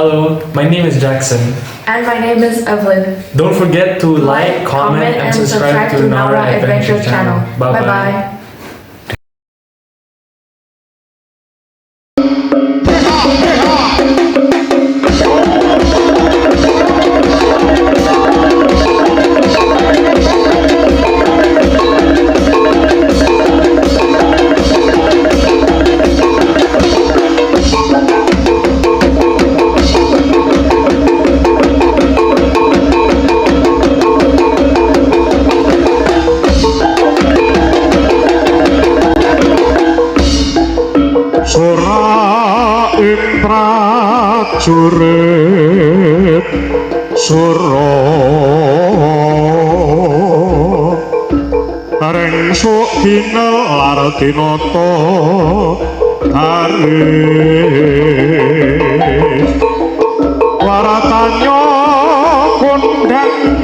Hello, my name is Jackson. And my name is Evelyn. Don't forget to like, comment, and subscribe to Nara Adventure channel. Bye bye. Sora ing prajurit sura areng sok ginelar dinata garis waratanya kondang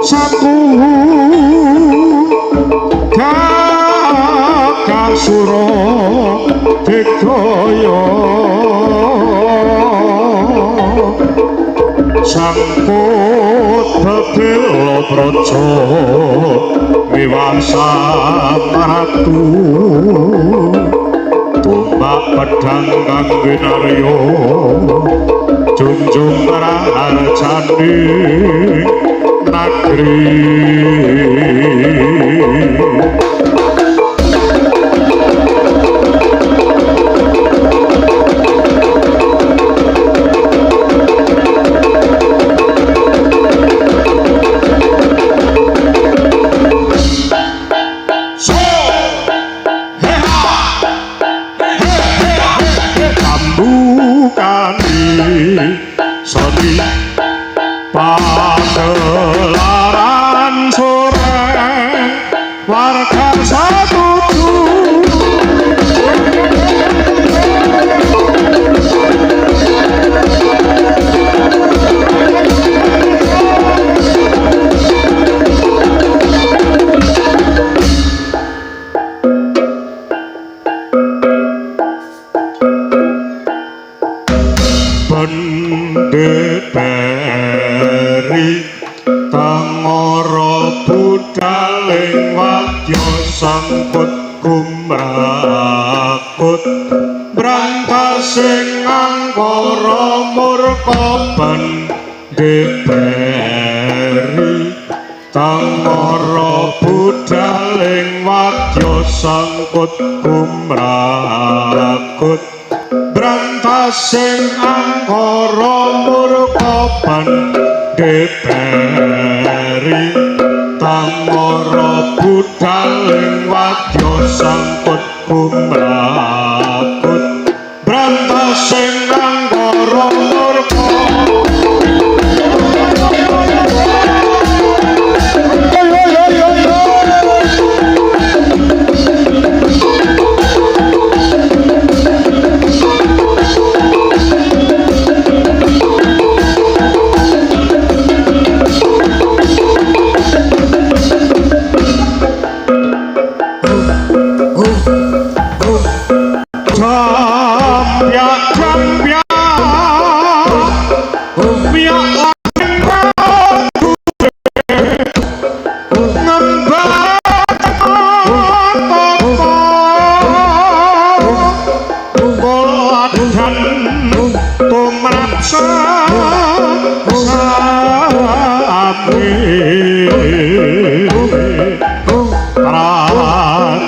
saku Kakasura Digdaya sangkut bebela praja wiwasa maratu tumbak pedang kangge narya junjung raharjane negeri Sadi pagelaran sore warga satuju Bendeperi tangara budaling wadya sangkut kumrakut brantasing angkara murka bendeperi tangara budaling wadya sangkut kumrakut brantasing angkara murka bendeperi tangara budaling wadya sangkut kumrakut brantasing angkara murka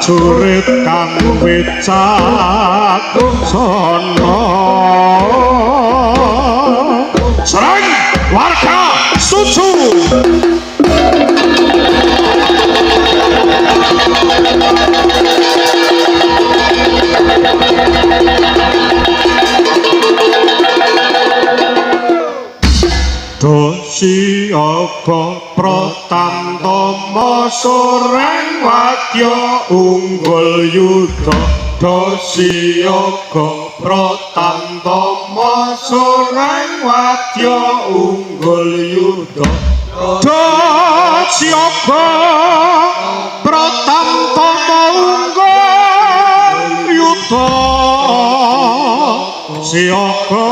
prajurit kang wicaksana serang warga setuju Dosiyaga Pratantama soreng wadya unggul yuda Dosiyaga Pratantama soreng wadya unggul yuda Dosiyaga Pratantama unggul yuda siyaga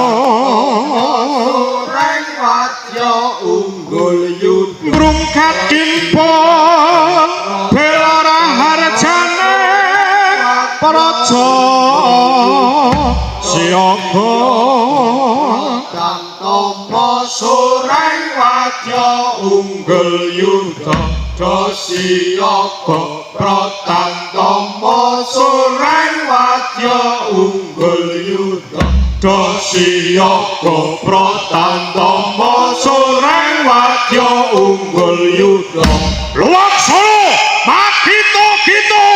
siapa Tomo sureng wadya unggul yuda Siapa Pratantomo sureng wadya unggul yuda Siapa Pratantomo sureng wadya unggul yuda Luwaksana Makita Gita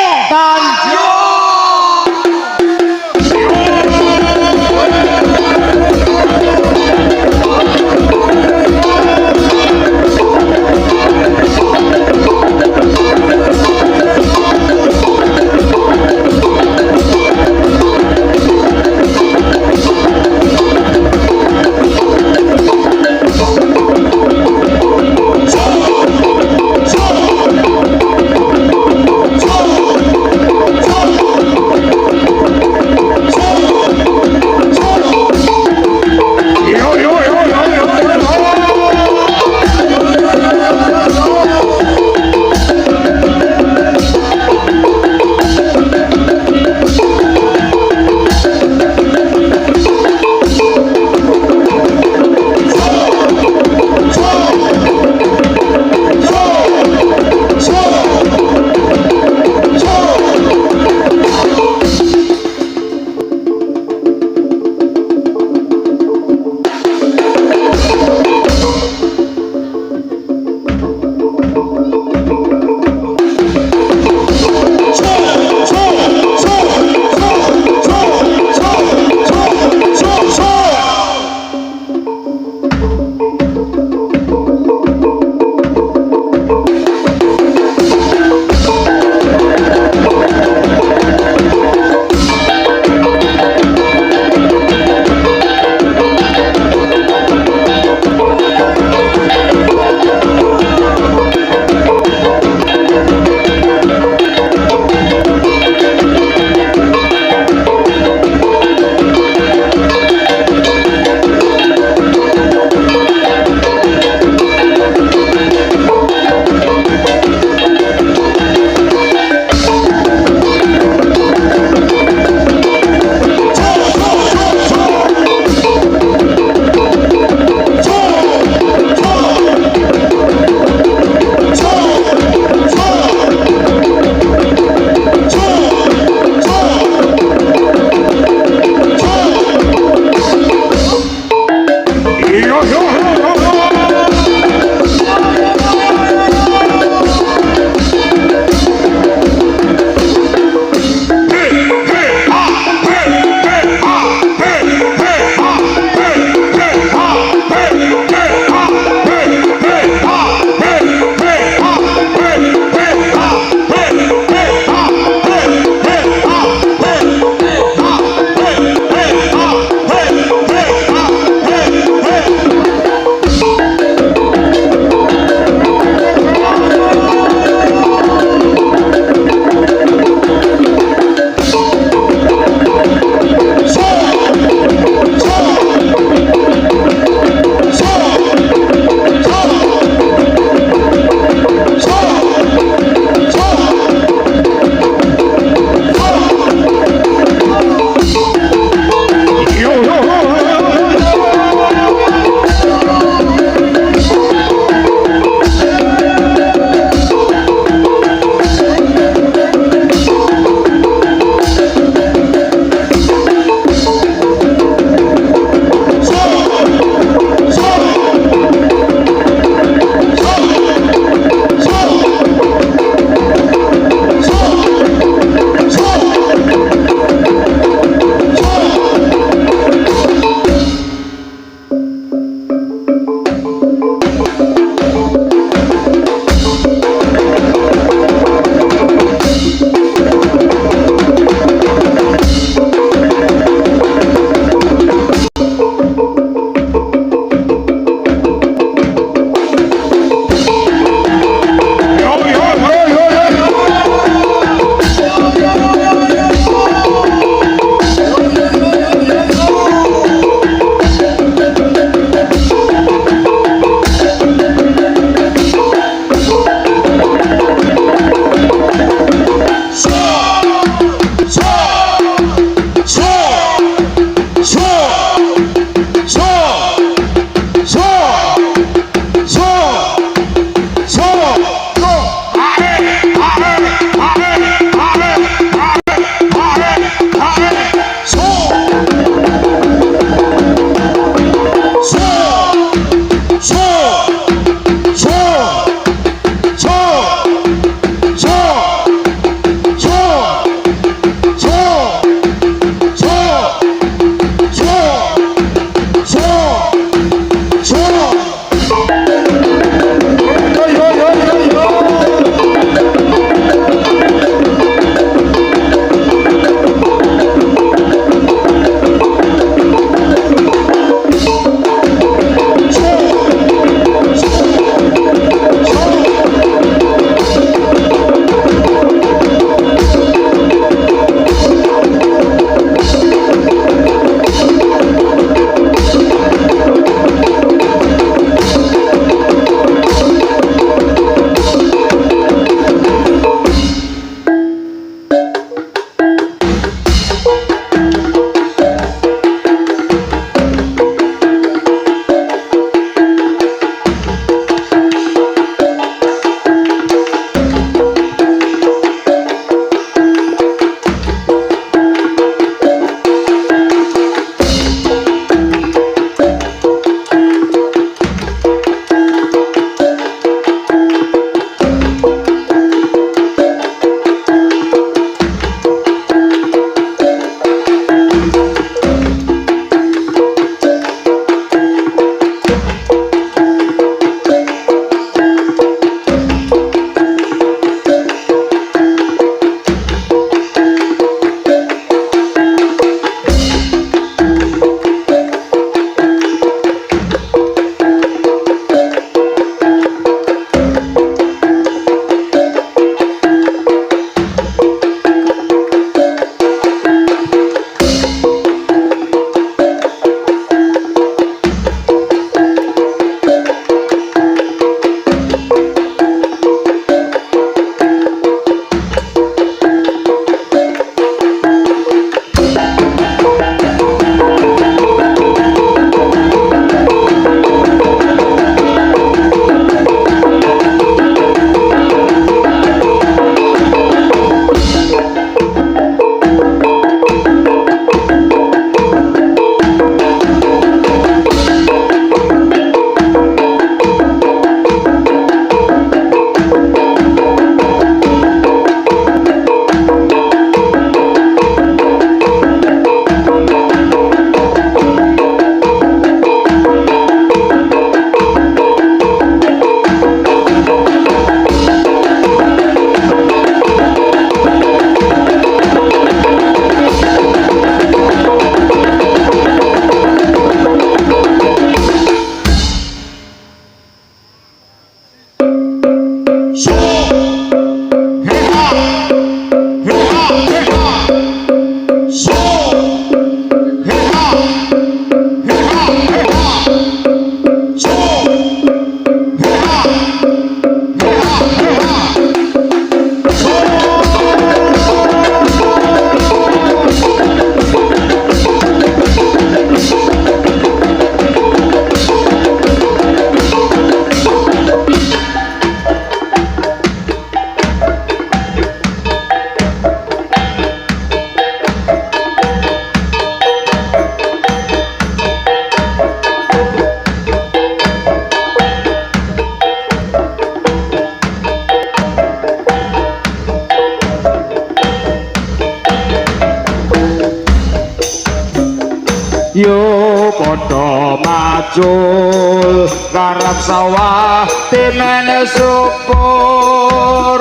yo padha macul garap sawah timen subur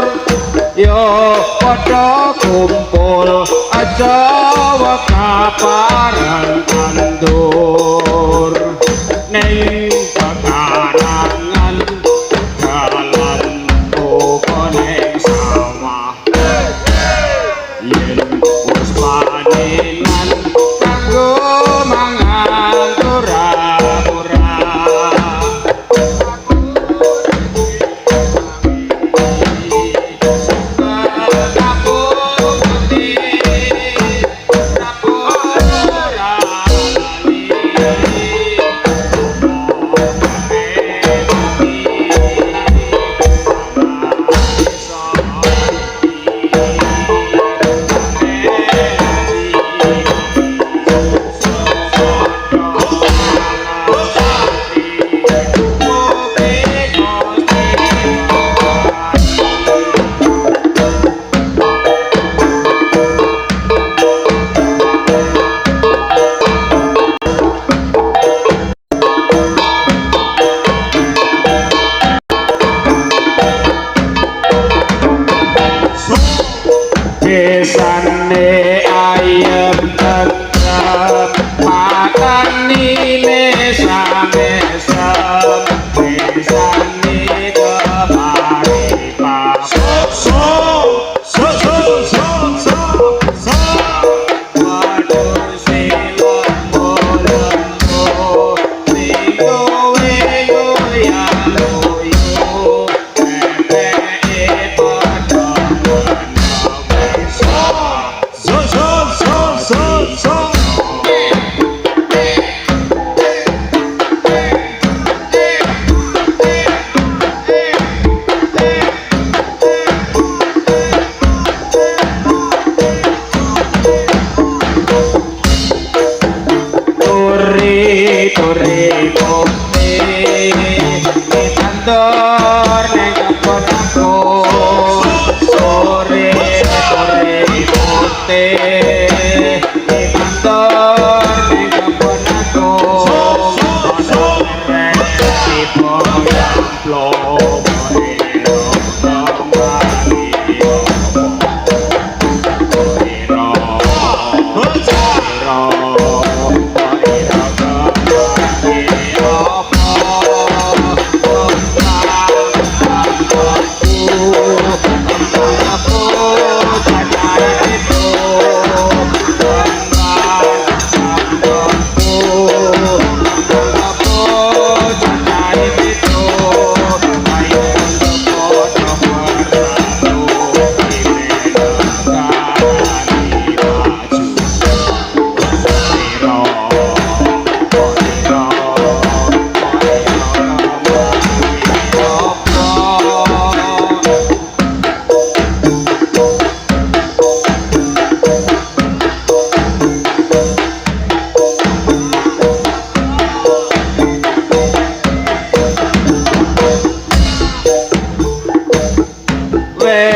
yo padha kumpul aja kaparan tandur ning pekarangan dalan ning sawah yen wis panenan kanggo mangan ora-ora desane ayem tentrem makanine samesem desane kemari pak waduh silem lembo minggu goyang loyo pepe padha Turi kopi kantor neng kebon aku sore putih kantor neng kebon aku keren tipe amplop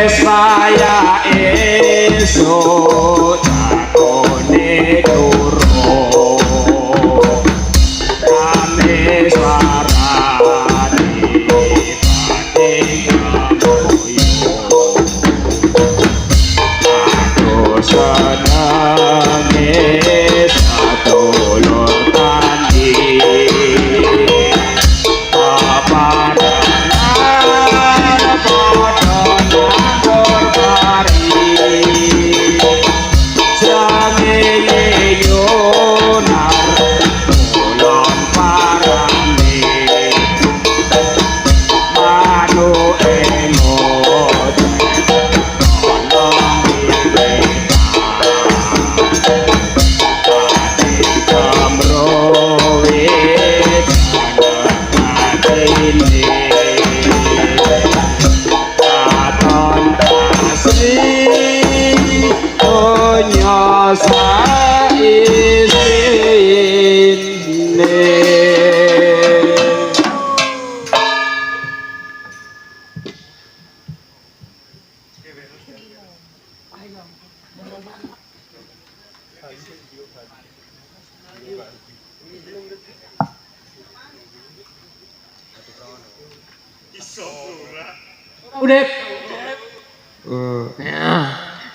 saya esok takone turu rame suarane bating kamoyo aku senenge satulur tani Udep.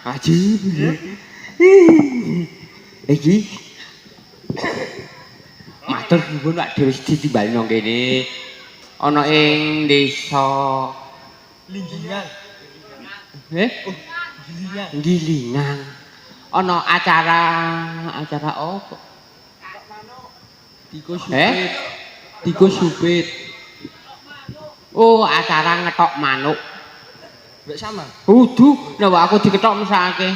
Aji. Iki. Matur nuwun Pak Dewi ditimbali nang kene. Ana ing desa Linggingan. Gilingan. Ana acara apa? Tikus supit. Oh, acara ngetok manuk. Mbak sama? Udu, nah aku diketok mesake.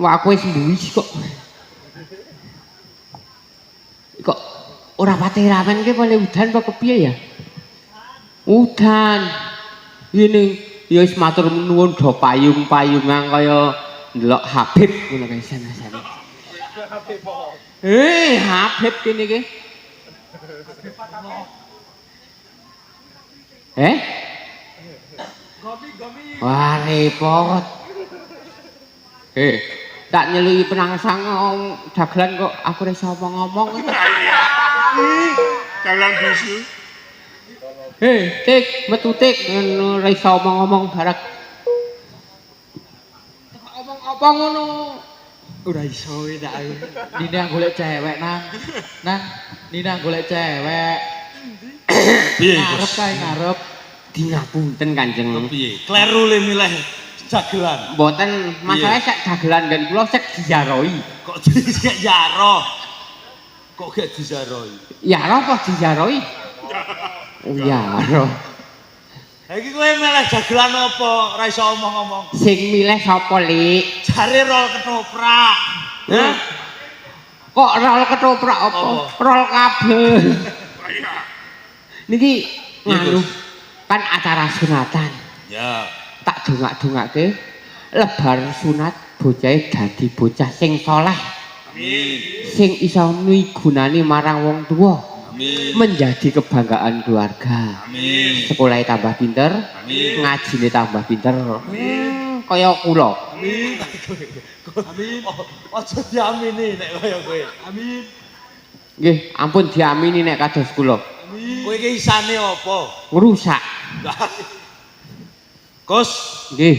Wah, aku wis mbuwis kok. Kok ora pati ramen ki boleh udan apa kepiye ya? Udan. Ini ya wis matur nuwun do payung-payungan kaya ndelok Habib ngono kae sana-sana. Habib kene iki. Wah repot. Tak nyelui penangsang dagelan kok aku ora iso ngomong. Dagelan bisu. Tik, metu tik ora iso ngomong barek. Ngomong apa ngono? Ora iso ndak. Nina golek cewek nang. Nina golek cewek. Piye? Ngarep kae ngarep. Di ngapunten Kanjeng. Piye? Kleru le milih dagelan. Mboten masalah sak dagelan dan kula sek dijaroi. Kok dijaroi? Kok gak dijaroi? Ya apa dijaroi? Ya ro. Iki kowe milih dagelan apa? Ora iso omong-omong. Sing milih sapa, Lik? Jare rol ketoprak. Hah? Kok rol ketoprak apa? Rol kabel. Niki nganu kan acara sunatan. Ya. Tak dongak-dongake lebar sunat bocah dadi bocah sing saleh. Amin. Sing iso migunani marang wong tuwa. Amin. Menjadi kebanggaan keluarga. Amin. Sekolahnya tambah pinter, Amin. ngajine tambah pinter. Kaya kula. Amin. Amin. Aja diamini nek kaya kowe. Amin. Nggih, ampun diamini nek kados kula. Amin. Kowe iki isane apa? Ngrusak. Gus, Nggih,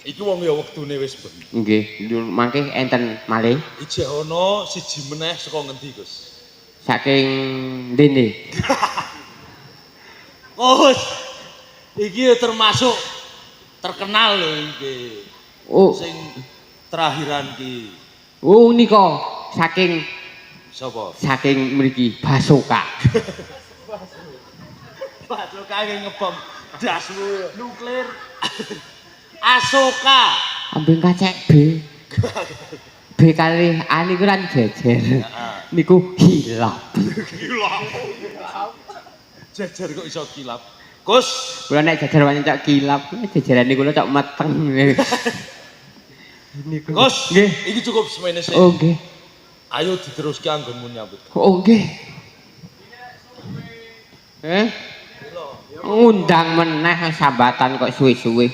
iki wong ya wektune wis ben. nggih. Mangke enten malih Ijek ana siji meneh saka ngendi, Gus? saking dene. Gus. Iki ya termasuk terkenal lho iki. Oh, Sing terakhiran ki. oh nika saking Sapa? saking mriki Basoka. Batuk kage ngebom dasmu nuklir. Asoka. Ambeng kacek B. B kali A niku kan jejer. Niku hilap. Jejer kok iso kilap. Gus, Kula nek jejer pancen cok kilap, jejerane kula cok meteng. Niku. Gus, Nggih. iki cukup semene sik. Oh nggih. Ayo diteruske anggonmu nyambut. Oh nggih. Undang meneh sambatan kok suwe-suwe.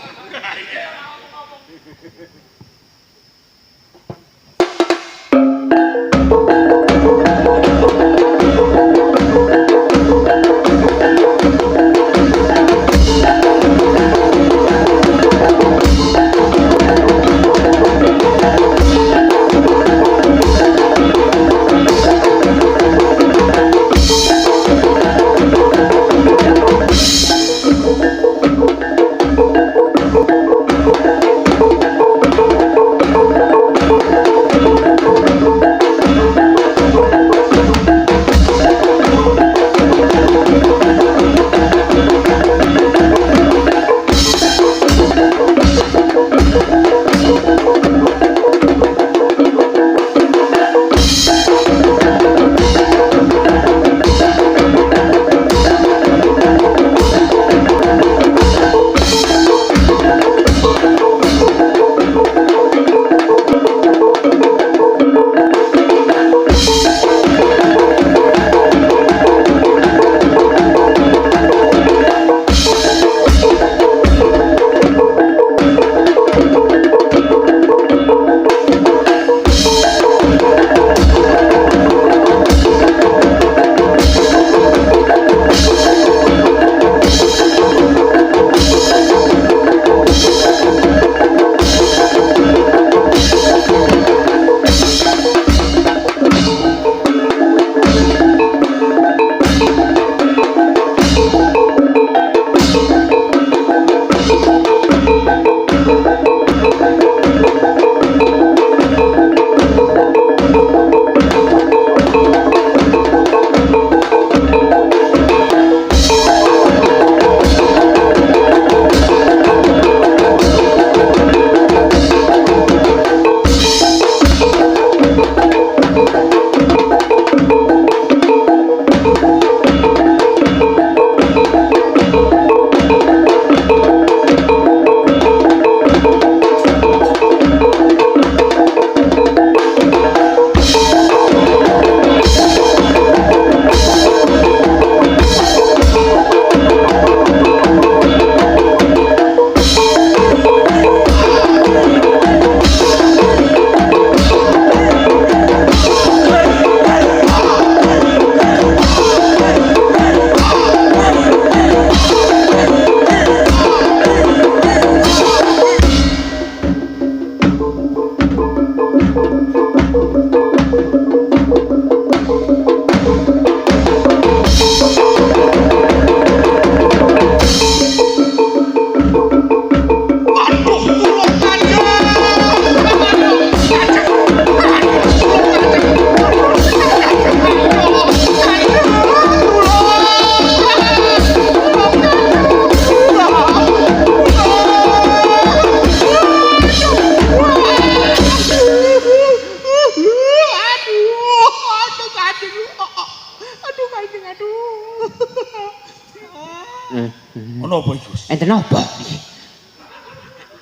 Enten apa?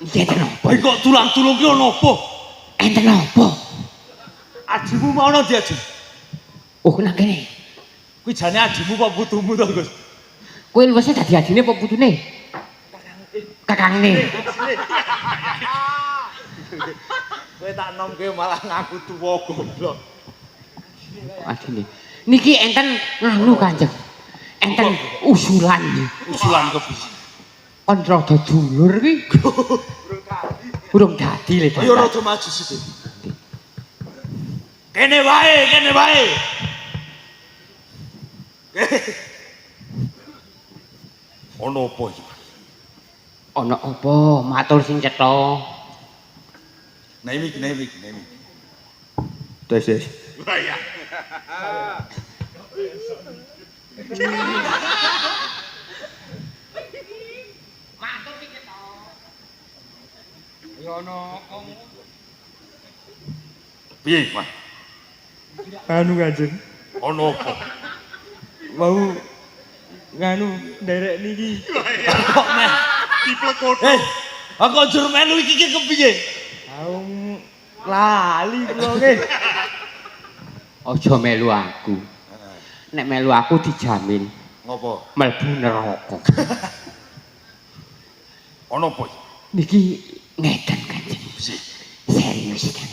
Iki enten apa? Ayo kok tulang-tulung ki ono apa? Enten apa? Ajimu mau ono di Aji. Oh, nang kene. Kuwi jane ajimu apa putumu to, Gus? Kowe luwes dadi adine apa putune? Kakangne. Kowe tak nomke malah ngaku tuwa goblok. Adine. Niki enten nganu Kanjeng. Enten usulan. Usulan kepiye? Kon rada dulur ki. Urung dadi le. Ayo rada maju sithik. Kene wae. Ono apa iki? Ana apa? Matur sing cetha. Naimi. Tes. Wah ya. Matur sing cetha. Ya ana kong. Piye, Mas? Anu Kanjeng, Ono apa? mau nganu nderek niki. Kok meh diplekoto. Aku njur melu iki ki kepiye? Aung lali kula nggih. Aja melu aku. Nek melu aku dijamin Ngopo? mlebu neraka. Ono apa? Niki ngeten Kanjeng. Piye? Serius kan.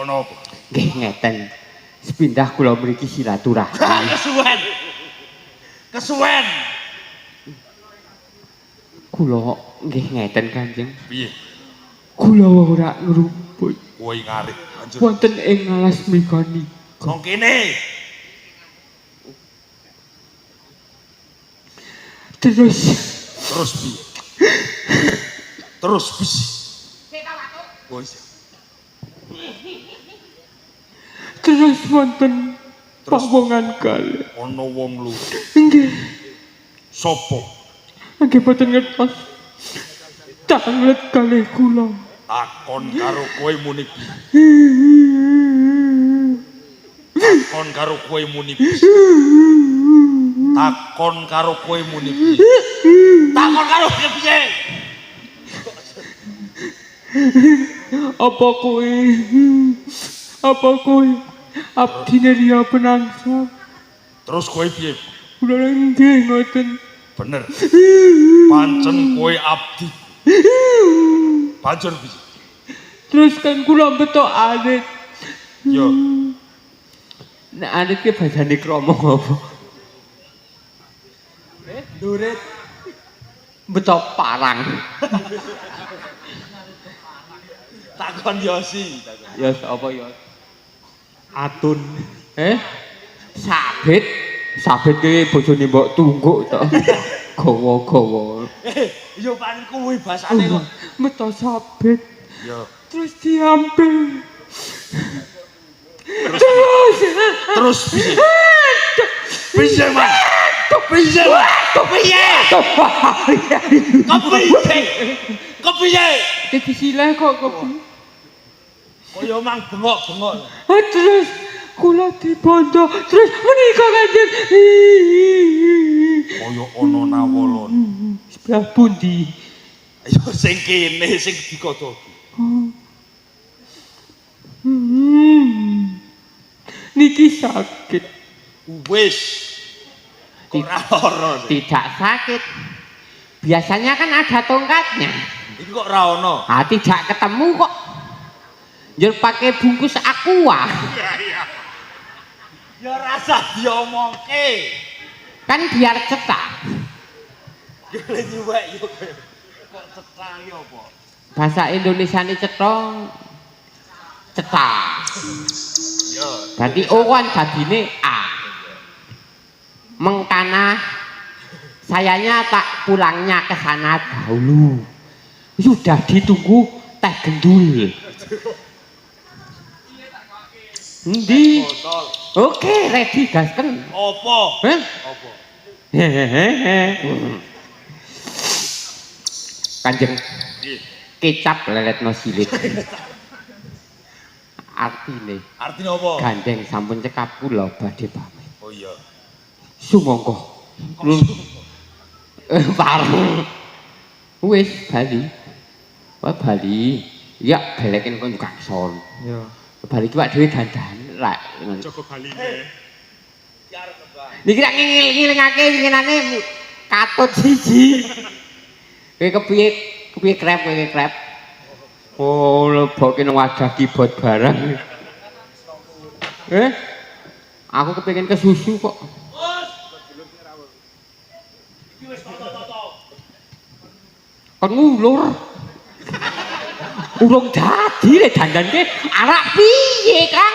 Ono apa? Nggih ngeten. Sepindah kula mriki silaturahmi. Kesuwen. Kula nggih ngeten Kanjeng. Piye? Kula ora ngrumput Kowe ngarik anjur. wonten ing alas mrikani. Nang kene. Terus Piye? Terus piye? Wis. terus wonten pawongan kalih. Ono wong lu. Nggih, Sopo? nggih boten ngertos. Tanglet kalih kula. Takon karo kowe muni piye? Takon karo kowe muni piye? Takon karo kowe muni piye? Takon karo kowe piye? Apa kowe abdine Ria Penangsa? Terus kowe piye? Kula nggih ngoten. Bener. Pancen kowe abdi. Banjur piye? Terus kan kula betok alit. Yo, Nek alit ki badane kromong apa? Durit Betok parang. takon Yosi, takon. Ya apa ya? atun. Sabit. Sabit ki bojone mbok tungguk to. Gawa-gawa. Yo paling kuwi basane kok. Meto sabit. Yo. Terus diambil. Terus piye? Piye, Mas? Piye, Mas? Piye? Kepiye? Dadi sileh kok kepi. Kaya mang bengok-bengok. Terus kula dibondo. Terus menika Kanjeng. Kaya ana nawolon. Sebelah pundi? Ayo sing kene sing dikotoki. Niki sakit. Wis. Kok ora lara. Tidak sakit. Biasanya kan ada tongkatnya. Iki kok ora ana. Tidak ketemu kok. Njur pakai bungkus aqua. Ya rasa diomongke. Kan biar cetak. Gile nyuwek yo. Kok cetak yo apa? Bahasa Indonesiane cetha cetak. Yo. Berarti O kan dadine A. Mengkana sayanya tak pulangnya ke sana dahulu. Sudah ditunggu teh gendul. Endi? Oke, ready gasken. Apa? Heh? Apa? Kanjeng kecap leletno silit. Artine Artine apa? gandeng sampun cekap kula badhe pamit. Oh iya. Sumangga. Pareng. Wis Bali. Wah Bali. Ya balekin kon juga son. Yo. Bali ki wak dhewe dandan lek. Joko Bali. Niki lak ngilingake winginane katut siji. Kowe kepiye krep. Oh, leboke nang wadah kibot barang. Aku kepengin ke susu kok. Kon ngulur. Urung dadi lek dandanke arak piye, Kang?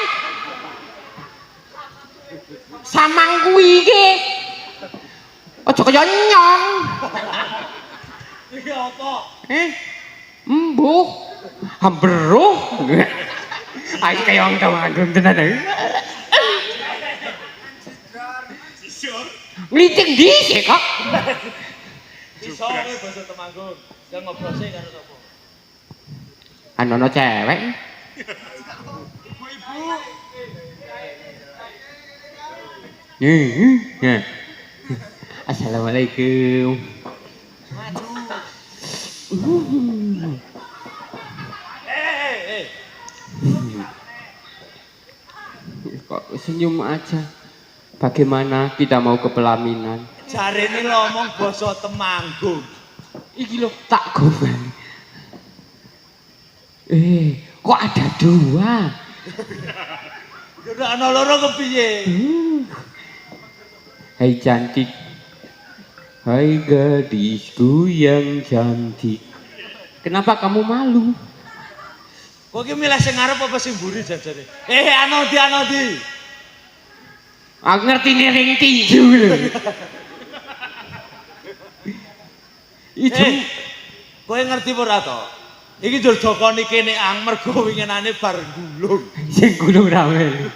Samang kuwi iki. Aja kaya nyong. Iki apa? Mbuh. Ambruh. Aku kaya wong Temanggung tenan ae. Ngliting dhisik kok. Iso kowe basa Temanggung. Yang ngobrol sih karo sapa? Anono cewek. Ibu. Assalamualaikum. Kok senyum aja. Bagaimana kita mau ke pelaminan? Jarene ngomong basa Temanggung. Iki lho tak gombal. Kok ada dua? Udah ana loro kepiye? Hai cantik. Hai gadisku yang cantik. Kenapa kamu malu? Kok ki milih sing ngarep apa sing mburi jajane? Anodi. Aku ngerti nih ring tinju lho. Itu Kowe ngerti apa ora to? Iki njur dokoni kene ang mergo winginane bar gulung. sing gulung rame.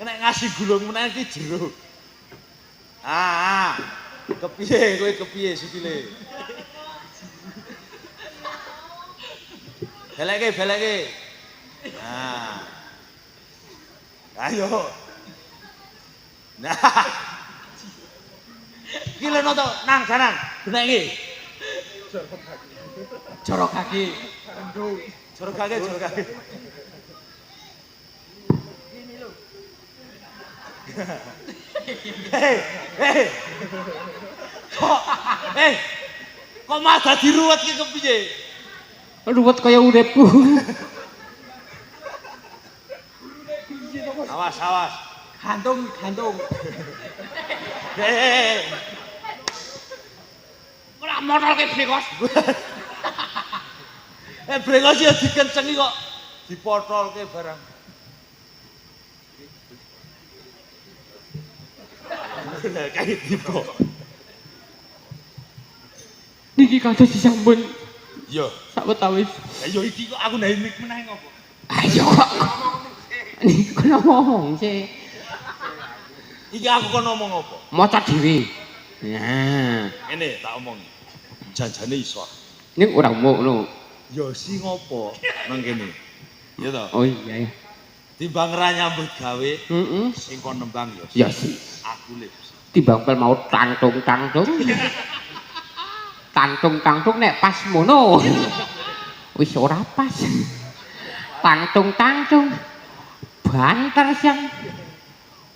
Nek ngasih gulung meneh iki jero. Kepiye kowe kepiye sikile? Beleke. Ayo. Iki lho to, nang jaran. Benek iki. Jorok kaki. Jorok kaki. Kok mas dadi ruwet ki kepiye? Ruwet kaya uripku. Awas. Gantung. Ora motor ke brekos. Brengos ya dikencengi kok dipotolke barang. Kayak tipo. Niki kados disambut Yo. sawetawis. Ayo iki kok aku ndek mik meneh ngopo? Ayo kok. Niki kena ngomong sih. Iki aku kon ngomong apa? Maca dhewe. Nah, Ngene tak omongi. Janjane iso. ning ora ngono. Yo si ngopo nang kene. Iya to. Oh iya. Timbang ra nyambut gawe Heeh. sing kon nembang yo. Ya sih. Aku lip. Timbang pel mau tangtung. Tangtung nek pas mono. Wis ora pas. Tangtung. Banter siang.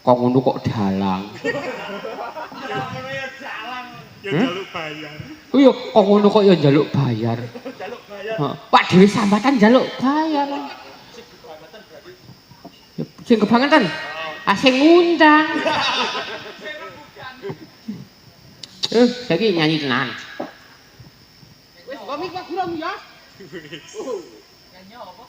Kok ngono kok dalang. Ya jaluk bayar. Oh iya, kok ngono kok ya njaluk bayar. Pak dhewe sambatan njaluk bayar. Sing kebangetan. Sing ngundang. Saiki nyanyi tenan. Wis komik Pak Gurung ya. Nyanyi apa?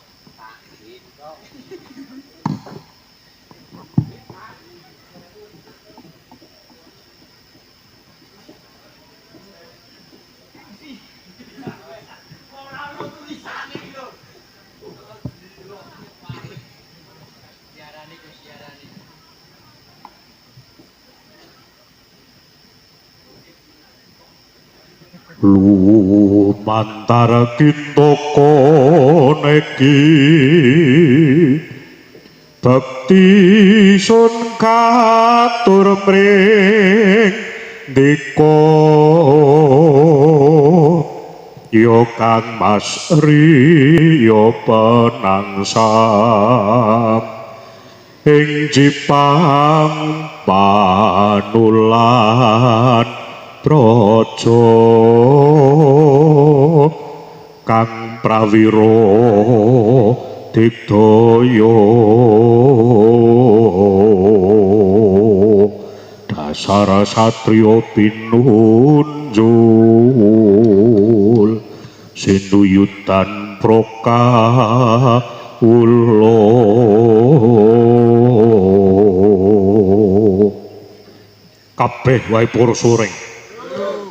Lumantar kintoko neki bakti sun katur mring diko yo Kang Mas Riyo penangsam ing Jipang panulan praja Kang Prawiro Digdaya dasar satriya pinunjul sinuyutan prakawula kabeh wae para soreng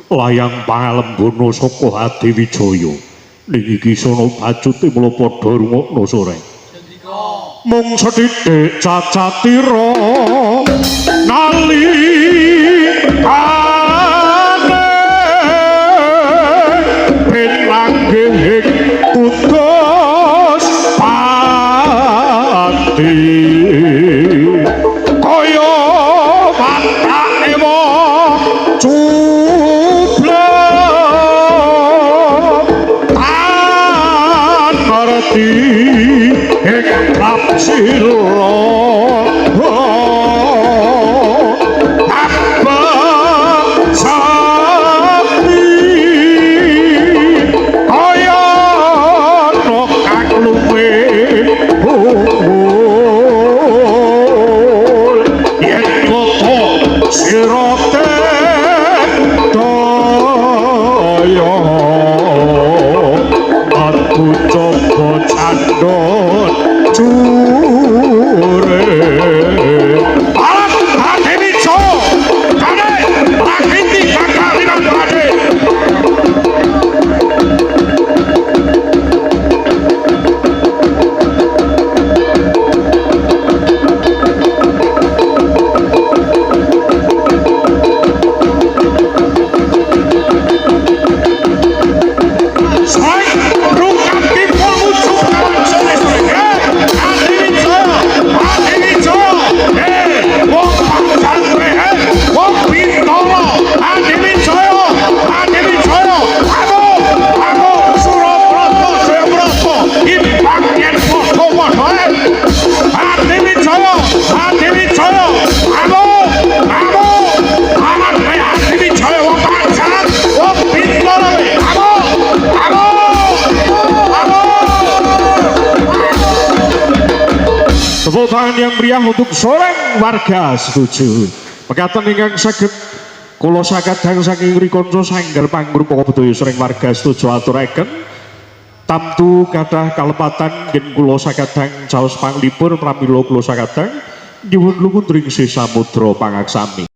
layang pangalembono saka Adiwijaya ning iki sono bacute mula padha rungokno soreng mung sethithik cacatira nalikane ben langgeng putus pati kaya watake wong cublok tan ngerti ing kapsila Tepuk tangan yang meriah untuk soreng warga setuju. Pekatan ingkang saged kula sakadang saking rikanca sanggar pangrupa bedaya soreng warga setuju aturaken. Tamtu kathah kalepatan yen kula sakadang caos panglipur pramila kula sakadang nyuwun lumunturing samudra pangaksami.